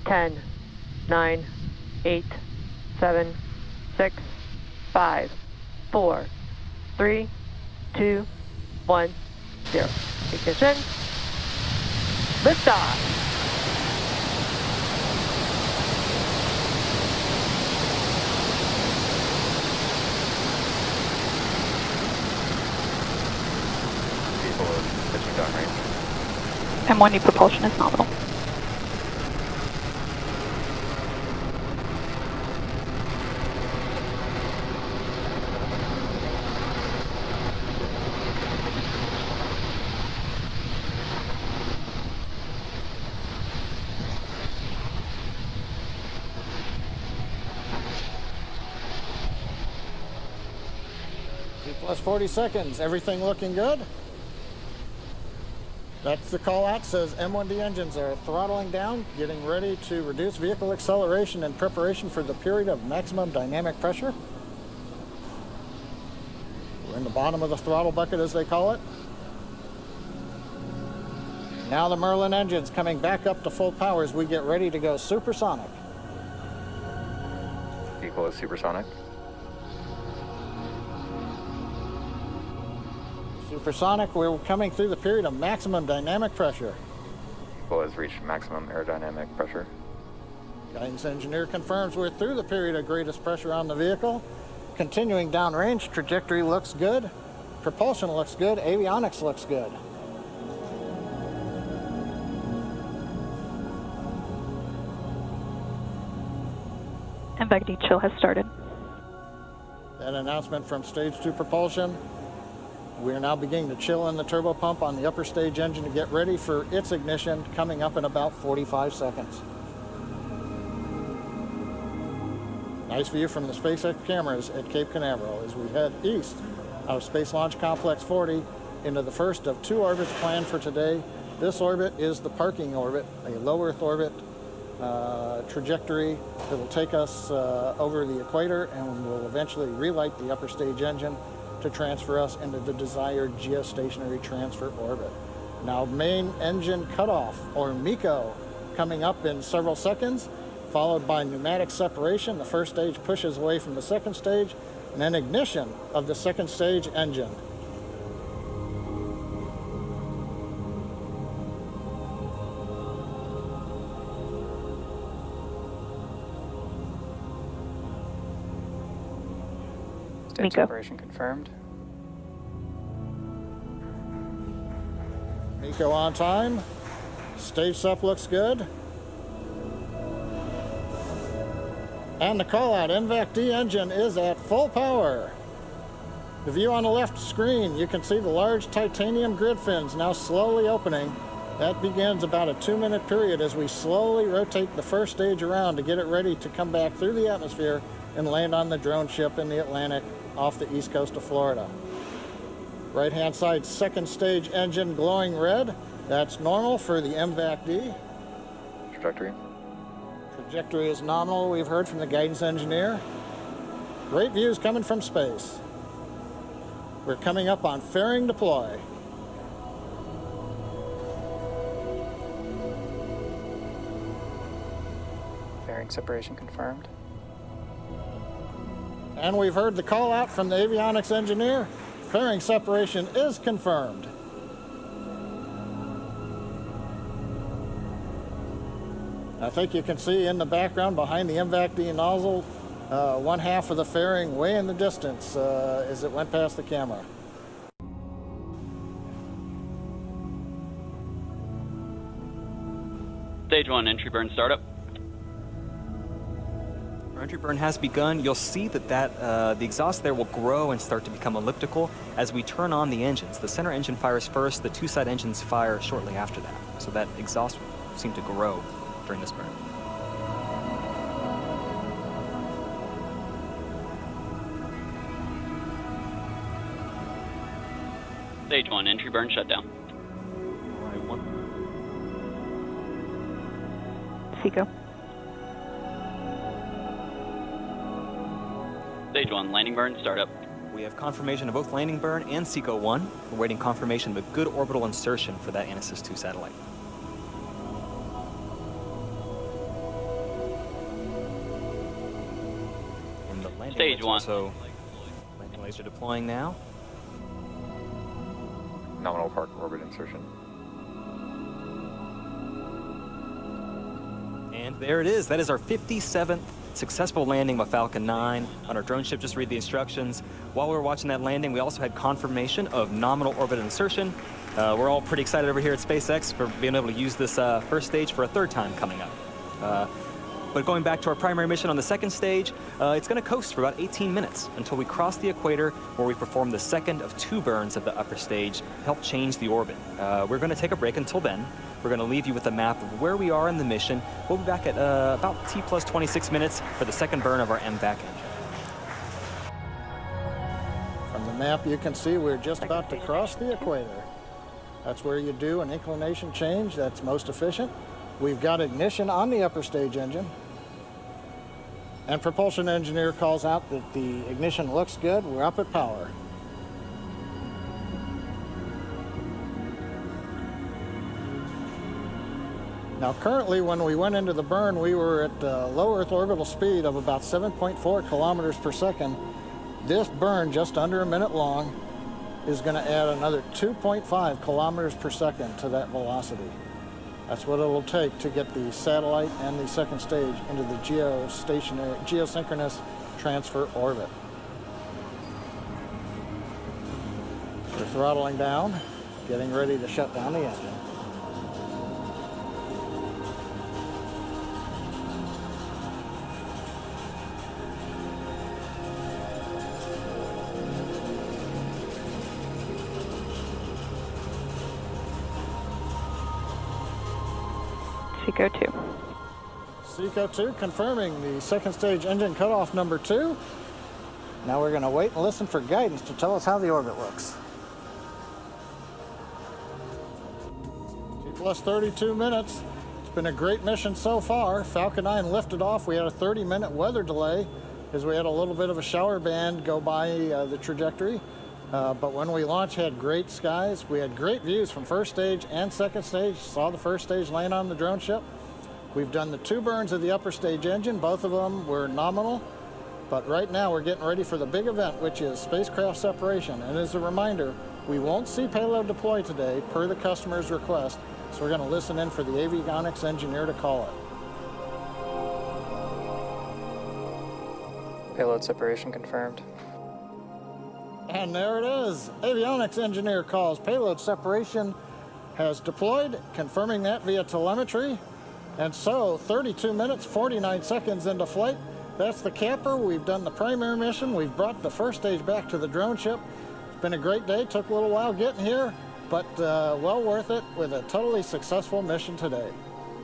10, 9, 8, 7, 6, 5, 4, 3, 2, 1, 0. Ignition. Liftoff. Pitching downrange. M1D propulsion is nominal. Plus 40 seconds, everything looking good? That's the call out, says M1D engines are throttling down, getting ready to reduce vehicle acceleration in preparation for the period of maximum dynamic pressure. We're in the bottom of the throttle bucket, as they call it. Now the Merlin engine's coming back up to full power as we get ready to go supersonic. Vehicle is supersonic. Supersonic, we're coming through the period of maximum dynamic pressure. Vehicle has reached maximum aerodynamic pressure. Guidance engineer confirms we're through the period of greatest pressure on the vehicle. Continuing downrange, trajectory looks good, propulsion looks good, avionics looks good. MVAC-D chill has started. That announcement from stage 2 propulsion. We are now beginning to chill in the turbo pump on the upper stage engine to get ready for its ignition coming up in about 45 seconds. Nice view from the SpaceX cameras at Cape Canaveral as we head east out of Space Launch Complex 40 into the first of 2 orbits planned for today. This orbit is the parking orbit, a low Earth orbit trajectory that will take us over the equator and will eventually relight the upper stage engine to transfer us into the desired geostationary transfer orbit. Now main engine cutoff, or MECO, coming up in several seconds, followed by pneumatic separation. The first stage pushes away from the second stage, and then ignition of the second stage engine. Stage separation confirmed. MECO on time. Stage sep looks good. And the call out, MVAC-D engine is at full power. The view on the left screen, you can see the large titanium grid fins now slowly opening. That begins about a 2-minute period as we slowly rotate the first stage around to get it ready to come back through the atmosphere and land on the drone ship in the Atlantic off the east coast of Florida. Right-hand side, second stage engine glowing red. That's normal for the MVAC-D. Trajectory. Trajectory is nominal, we've heard from the guidance engineer. Great views coming from space. We're coming up on fairing deploy. Fairing separation confirmed. And we've heard the call out from the avionics engineer. Fairing separation is confirmed. I think you can see in the background behind the MVAC-D nozzle, one half of the fairing way in the distance as it went past the camera. Stage 1, entry burn startup. Our entry burn has begun. You'll see that, the exhaust there will grow and start to become elliptical as we turn on the engines. The center engine fires first, the 2 side engines fire shortly after that. So that exhaust will seem to grow during this burn. Stage 1, entry burn shutdown. All right, 1. SECO. Stage 1, landing burn startup. We have confirmation of both landing burn and SECO 1. We're waiting confirmation of a good orbital insertion for that ANASIS 2 satellite. landing Stage lights one. also landing lights are deploying now. Nominal park orbit insertion. And there it is. That is our 57th successful landing by Falcon 9 on our drone ship. Just read the instructions. While we were watching that landing, we also had confirmation of nominal orbit insertion. We're all pretty excited over here at SpaceX for being able to use this first stage for a third time coming up. But going back to our primary mission on the second stage, it's going to coast for about 18 minutes until we cross the equator, where we perform the second of 2 burns of the upper stage to help change the orbit. We're going to take a break until then. We're going to leave you with a map of where we are in the mission. We'll be back at about T plus 26 minutes for the second burn of our MVAC engine. From the map, you can see we're just about to cross the equator. That's where you do an inclination change. That's most efficient. We've got ignition on the upper stage engine. And propulsion engineer calls out that the ignition looks good. We're up at power. Now currently, when we went into the burn, we were at low Earth orbital speed of about 7.4 kilometers per second. This burn, just under a minute long, is going to add another 2.5 kilometers per second to that velocity. That's what it'll take to get the satellite and the second stage into the geosynchronous transfer orbit. We're throttling down, getting ready to shut down the engine. Seco 2. Seco 2 confirming the second stage engine cutoff number 2. Now we're going to wait and listen for guidance to tell us how the orbit looks. T plus 32 minutes. It's been a great mission so far. Falcon 9 lifted off. We had a 30-minute weather delay because we had a little bit of a shower band go by the trajectory. But when we launched, had great skies. We had great views from first stage and second stage. Saw the first stage land on the drone ship. We've done the 2 burns of the upper stage engine. Both of them were nominal. But right now we're getting ready for the big event, which is spacecraft separation. And as a reminder, we won't see payload deploy today per the customer's request. So we're going to listen in for the avionics engineer to call it. Payload separation confirmed. And there it is. Avionics engineer calls. Payload separation has deployed, confirming that via telemetry. And so 32 minutes, 49 seconds into flight. That's the camper. We've done the primary mission. We've brought the first stage back to the drone ship. It's been a great day. Took a little while getting here, but well worth it with a totally successful mission today.